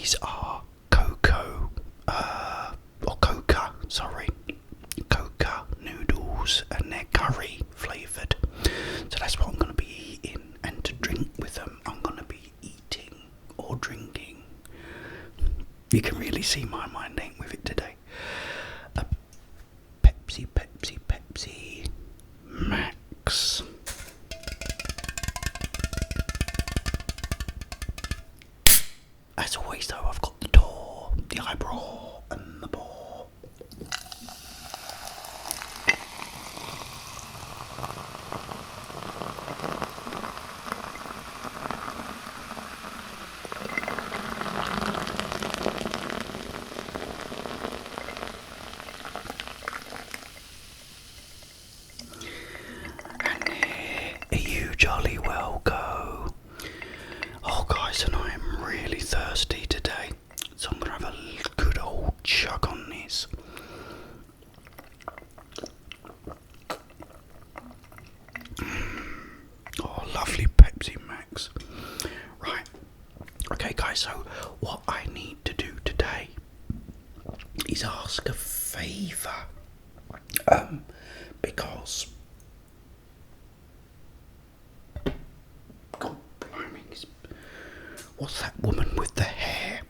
These are KOKA, sorry, KOKA noodles, and they're curry flavoured. So that's what I'm going to be eating, and to drink with them, I'm going to be eating or drinking. You can really see my mind ain't with it today. A Pepsi Max. As always though, I've got the door, the eyebrow and the ball. And there you jolly well go. Oh guys, and I am really thirsty today, so I'm going to have a good old chug on this. Oh, lovely Pepsi Max. Right, okay guys, so what I need to do today is ask a favour, because God blimey, what's that woman with the hair?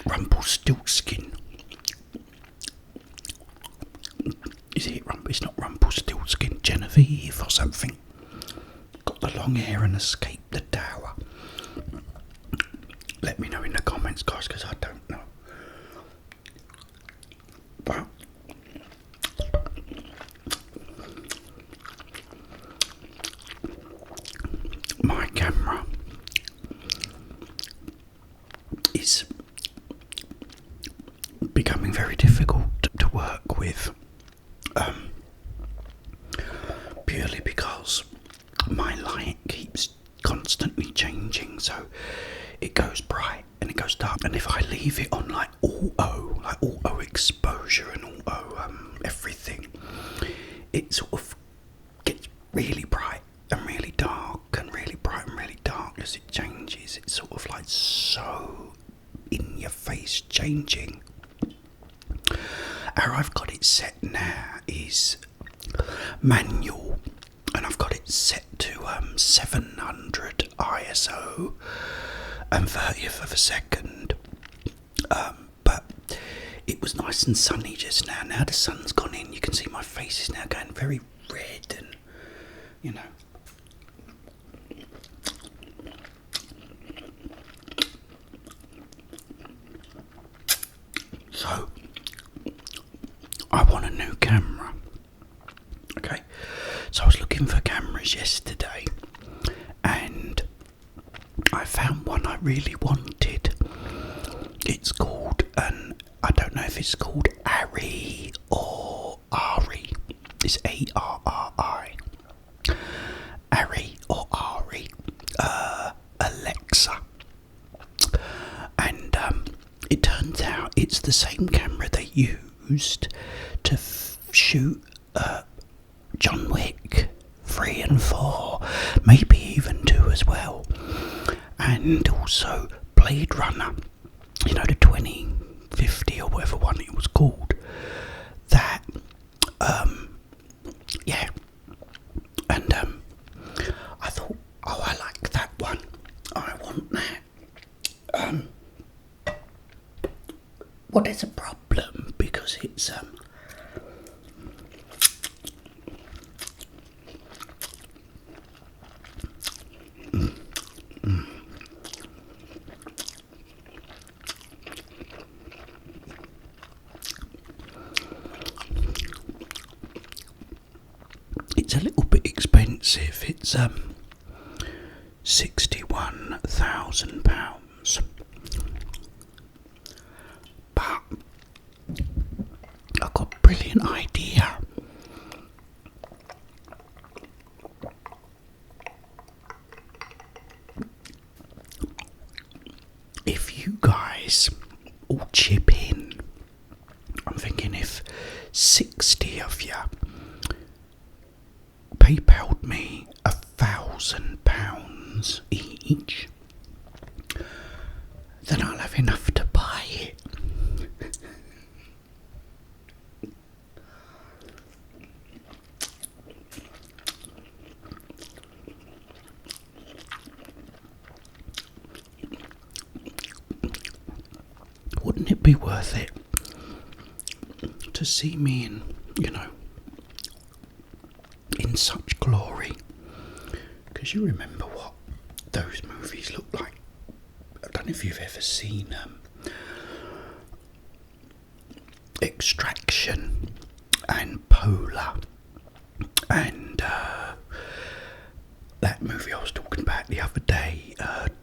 Rumpelstiltskin. Is it It's not Rumpelstiltskin, Genevieve or something. Got the long hair and escaped the tower. Let me know in the comments, guys, because I don't know. But my camera is becoming very difficult to work with, purely because my light keeps constantly changing, so it goes bright and it goes dark, and if I leave it on like auto exposure and auto everything, it sort of gets really bright and really dark and really bright and really dark as it changes. It's sort of like so in your face changing. How I've got it set now is manual, and I've got it set to 700 ISO and 30th of a second, but it was nice and sunny just now. Now the sun's gone in, you can see my face is now going very red, and you know, so I want a new camera. Okay, so I was looking for cameras yesterday, and I found one I really wanted. It's called, and I don't know if it's called Ari or Ari. It's ARRI. Ari or Ari. Alexa. And it turns out it's the same camera they used to shoot John Wick 3 and 4, maybe even 2 as well, and also Blade Runner, you know, the 2050 or whatever one it was called. That, yeah, and I thought, oh, I like that one, I want that. Well, there's a problem, because it's it's a little bit expensive. It's £61,000, but I've got a brilliant idea. If you guys all chip in, I'm thinking if PayPal'd me £1,000 each, then I'll have enough to buy it. Wouldn't it be worth it to see me in, in such glory? Because you remember what those movies look like. I don't know if you've ever seen Extraction and Polar and that movie I was talking about the other day,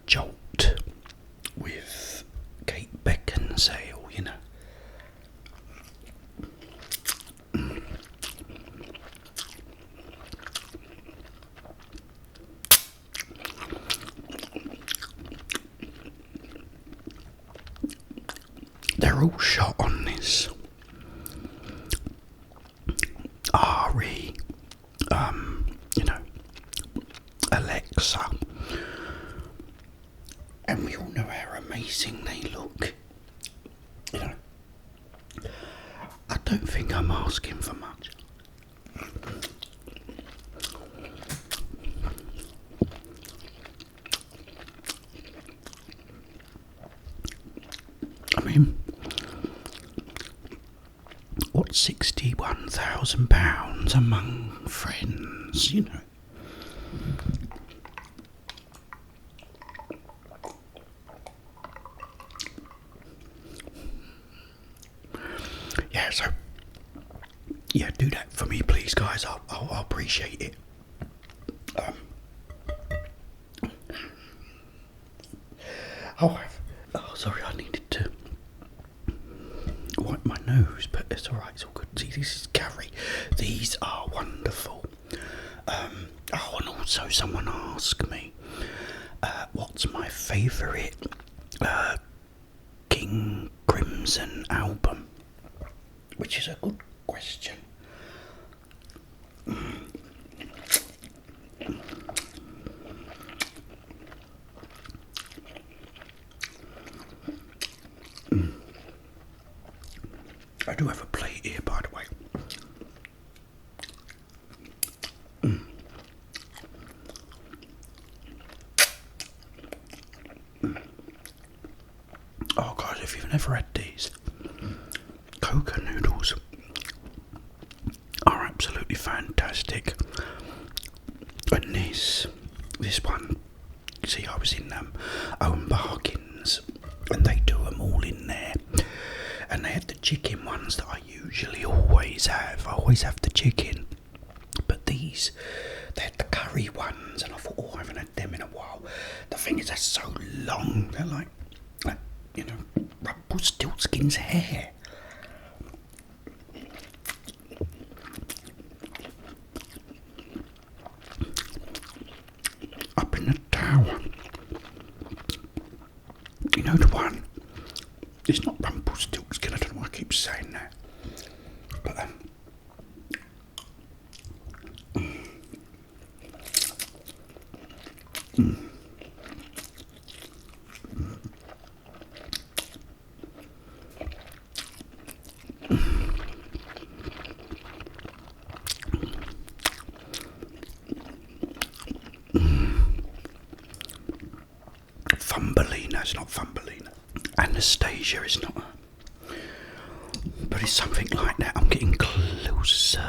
Jolt, with Kate Beckinsale, They're all shot on this RE, Alexa, and we all know how amazing they look. I don't think I'm asking for much. I mean, what's £61,000 among friends, Yeah, so yeah, do that for me, please, guys. I'll appreciate it. Sorry, I needed to wipe my nose, but it's alright, it's all good. See, this is curry. These are wonderful. And also someone asked me, what's my favourite King Crimson album? Which is a good question. I do have a plate here, by the way. Oh, guys, if you've never had these, KOKA noodles are absolutely fantastic. And this one, see, I was in Owen Bargains, and they do them all in there. And they had the chicken ones that I usually always have. I always have the chicken. But these, they had the curry ones, and I thought, I haven't had them in a while. The thing is, they're so long. They're like Rumpelstiltskin's hair. Up in the tower. You know the one? It's not Rumpelstiltskin, I don't know why I keep saying that. But Thumbelina, it's not Thumbelina. Anastasia is not. But it's something like that. I'm getting closer.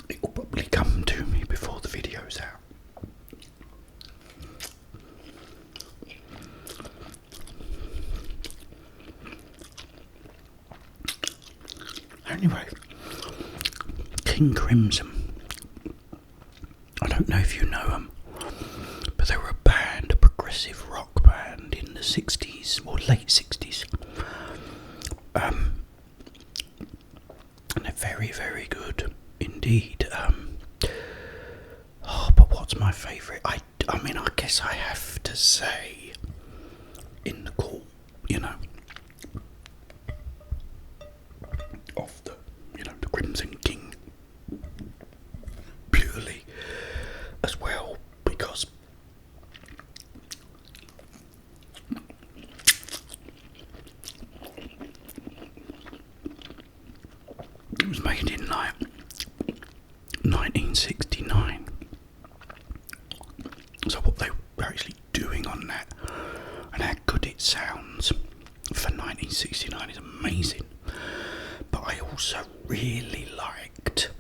It will probably come to me before the video's out. Anyway, King Crimson. I don't know if you know them, but they were a band, a progressive rock band in the 60s, or late 60s. And they're very, very good indeed. But what's my favourite? I mean, I guess I have to say 1969. So what they were actually doing on that and how good it sounds for 1969 is amazing. But I also really liked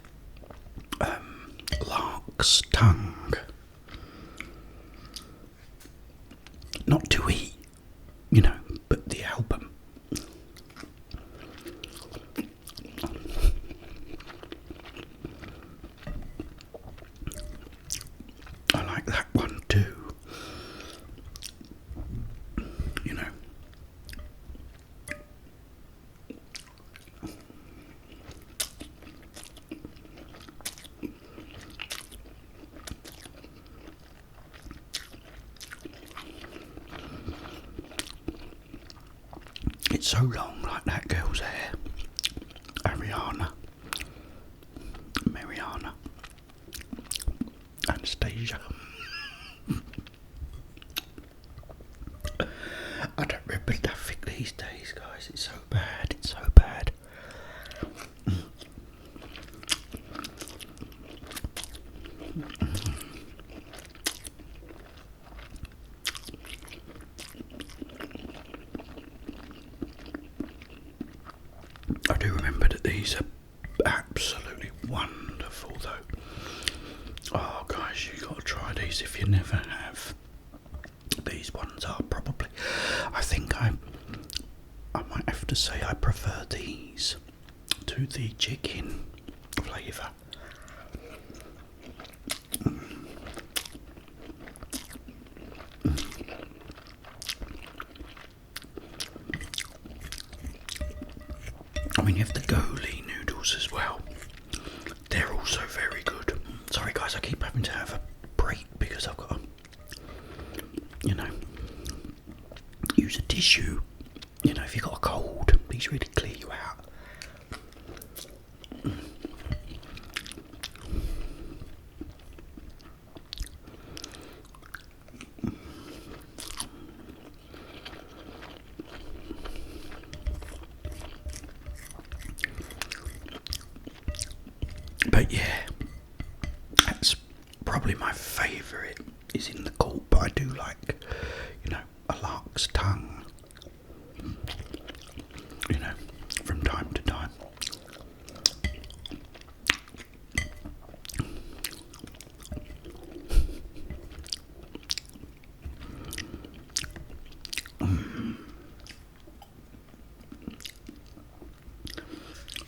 Lark's Tongue. Not to eat, you know, but the album. I like that one too. You know. It's so long, like that girl's hair. Mariana, Anastasia. I don't remember nothing these days, guys. It's so bad. It's so bad. I do remember that these are absolutely wonderful, though. Oh, guys, you got to try these if you never have. These ones are probably. I think I might have to say I prefer these to the chicken flavour. I mean, you have the Goli noodles as well. They're also very good. Sorry, guys, I keep having to have a break because I've got to, you know, use a tissue. You know, if you've got a cold, these really clear you out. But yeah, that's probably my favourite is in the court, but I do like, you know, a Lark's Tongue, you know, from time to time.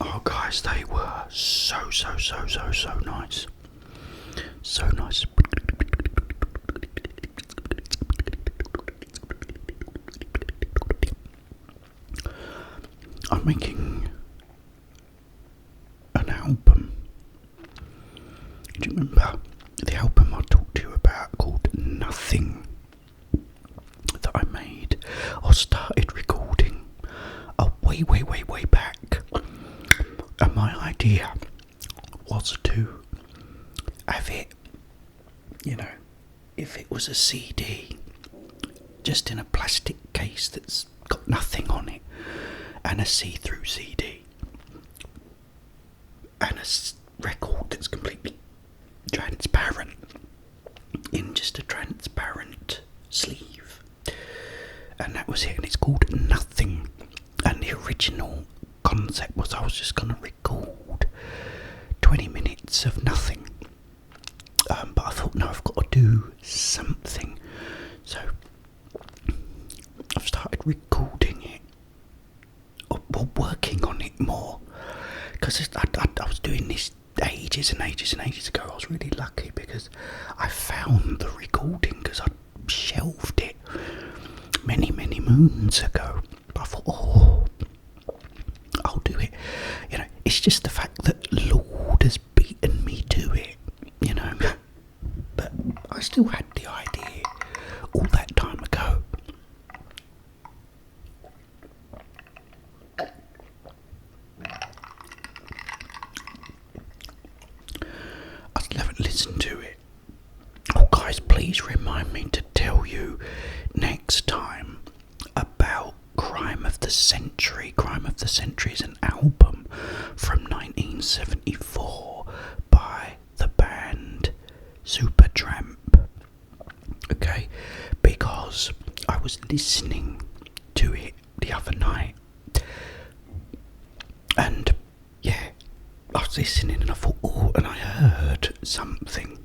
Oh guys, they were so nice. So nice. I'm making an album. Do you remember the album I talked to you about called Nothing that I made or started recording way back? And my idea was to have it, you know, if it was a CD, just in a plastic case that's got nothing on it, and a see-through CD, and a record that's completely transparent, in just a transparent sleeve. And that was it, and it's called Nothing. And the original concept was I was just going to record 20 minutes of nothing. But I thought, no, I've got to do something. So I've started recording it, or working on it more, because I was doing this ages and ages ago. I was really lucky because I found the recording, because I shelved it many moons ago. But I thought, oh, I'll do it. You know, it's just the fact that Lord has beaten me to it, you know. But I still had the idea all that time ago. I still haven't listened to it. Oh, guys, please remind me to tell you next time about Crime of the Century. Crime of the Century is an album from 1974 by the band was listening to it the other night, and yeah, I was listening and I thought, oh, and I heard something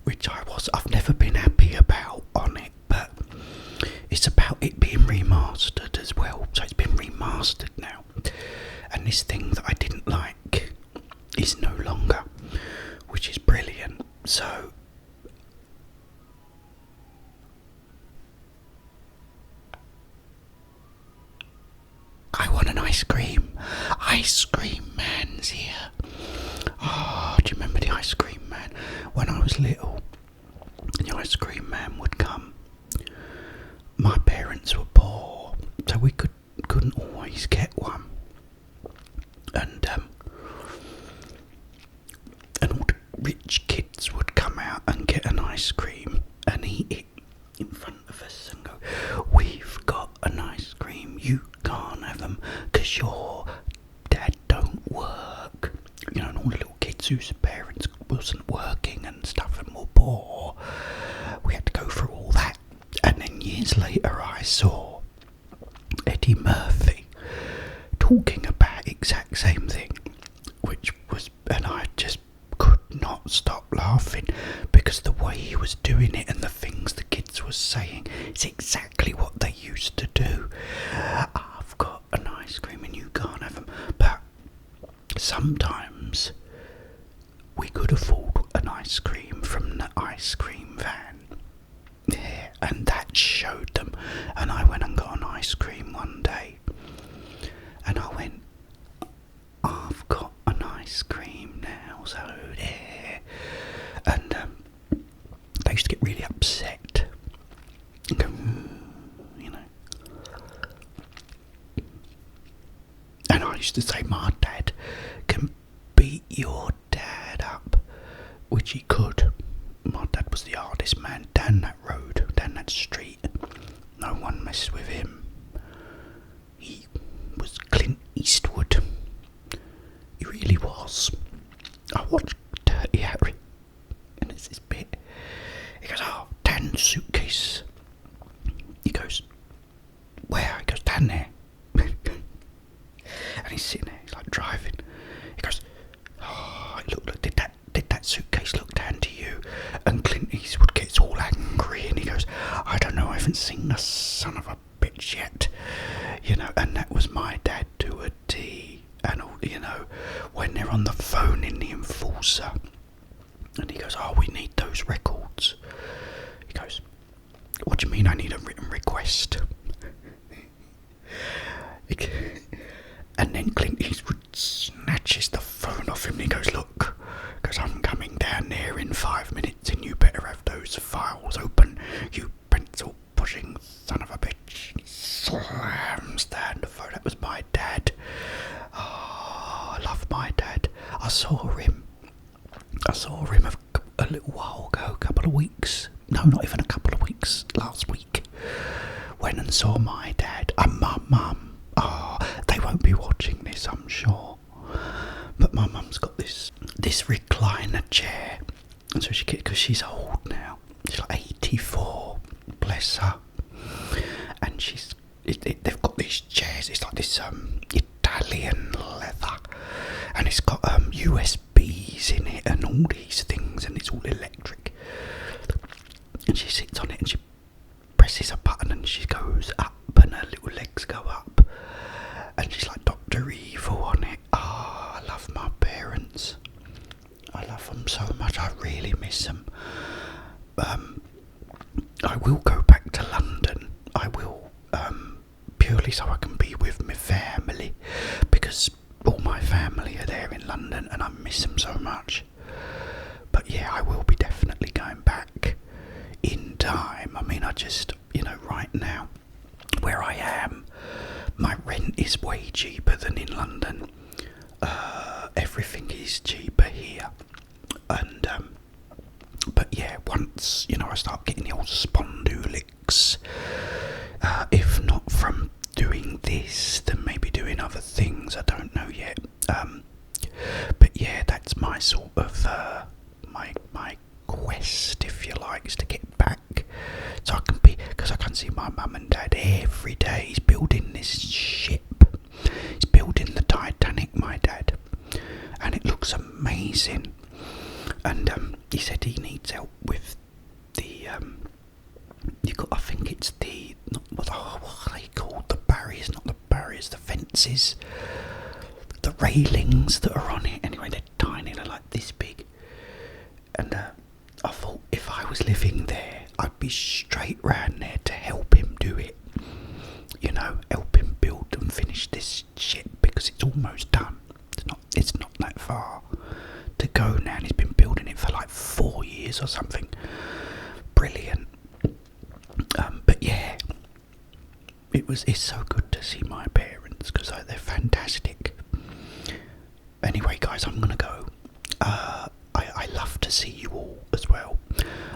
which I've never been happy about on it, but it's about it being remastered as well. So it's been remastered now, and this thing that I didn't like is no longer, which is brilliant. So I want an ice cream. Ice cream man's here. Oh, do you remember the ice cream man? When I was little, the ice cream man would come. My parents were poor, so we couldn't always get one. And all the rich kids would come out and get an ice cream and eat it in front of us and go, "We've got an ice cream, you can't have them because your dad don't work." You know, and all the little kids whose parents wasn't working and stuff and were poor, we had to go through all that. And then years later I saw Eddie Murphy talking about exact same thing, which was, and I just could not stop laughing because the way he was doing it and the things the kids were saying is exactly what they used to do. I've got an ice cream and you can't have them. But sometimes we could afford an ice cream from the ice cream van. Yeah, and that showed them. And I went and got an ice cream one day, and I went, "I've got an ice cream now, so there." And they used to get really upset and go, you know. And I used to say, "My dad can beat your dad up," which he could. My dad was the hardest man down that road, down that street. No one messed with him. He was Clint Eastwood. He really was. I watched Dirty Harry, and there's this bit. He goes, "Oh, Dan's suitcase." He goes, "Where?" He goes, "Down there." And he's sitting there, he's like driving. He goes, "Oh, look, did that suitcase look down to you?" And Clint Eastwood gets all angry and he goes, "I don't know, I haven't seen the son of a bitch yet." You know, and that was my dad to a T. And, you know, when they're on the phone in the Enforcer, and he goes, "Oh, we need those records." He goes, "What do you mean I need a written request?" And then Clint Eastwood snatches the phone off him and he goes, "Look, because I'm coming down there in 5 minutes and you better have those files open, you pencil pushing son of a bitch." And he slams down the phone. That was my dad. Oh, I love my dad. I saw him a little while ago, a couple of weeks. No, not even a couple of weeks. Last week. Went and saw my dad and my mum. Oh, they won't be watching this, I'm sure. But my mum's got this recliner chair, and so she gets, because she's old now. She's like 84, bless her. And they've got these chairs. It's like this Italian leather, and it's got USBs in it and all these things, and it's all electric. And she sits on it and she presses a button and she goes up and her little legs go up, and she's like Dr. Evil on it. Oh, I love my parents. I love them so much. I really miss them. I will go back to London. I will, purely so I can be with my family, because all my family are there in London and I miss them so much. But yeah, I will be definitely going back in time. I mean, I just, right now, where I am, my rent is way cheaper than in London. Everything is cheaper here. And, but yeah, once, I start getting the old spondulics, if not from doing this, then maybe doing other things, I don't know yet. But yeah, that's my sort of, my quest, if you like, is to get back so I can see my mum and dad every day. He's building this ship. He's building the Titanic, my dad, and it looks amazing. And he said he needs help with the I think it's the what are they called? The barriers, not the barriers, the fences, the railings that are on it. Anyway, they're tiny, they're like this big. And I thought if I was living there, I'd be straight round there to help him do it. You know, help him build and finish this ship, because it's almost done. It's not that far to go now, and he's been building it for like 4 years or something. Brilliant. But yeah, it's so good to see my parents, because they're fantastic. Anyway, guys, I'm gonna go. I love to see you all as well.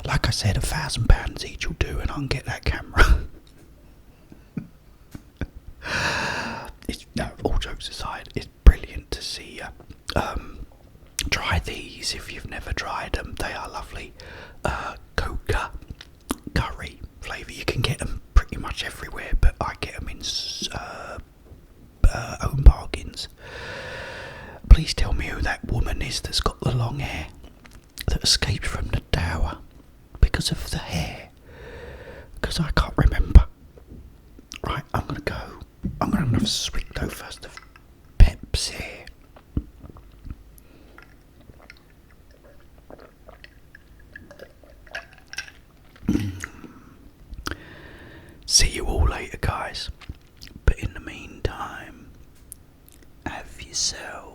Like I said, £1,000 each will do, and I can get that camera. All jokes aside, it's brilliant to see you. Try these if you've never tried them. They are lovely. KOKA curry flavour. You can get them pretty much everywhere, but I get them in Home Bargains. Please tell me who that woman is that's got the long hair that escaped from the tower because of the hair, because I can't remember. Right, I'm going to have another sweet though first of Pepsi. See you all later, guys. But in the meantime, have yourself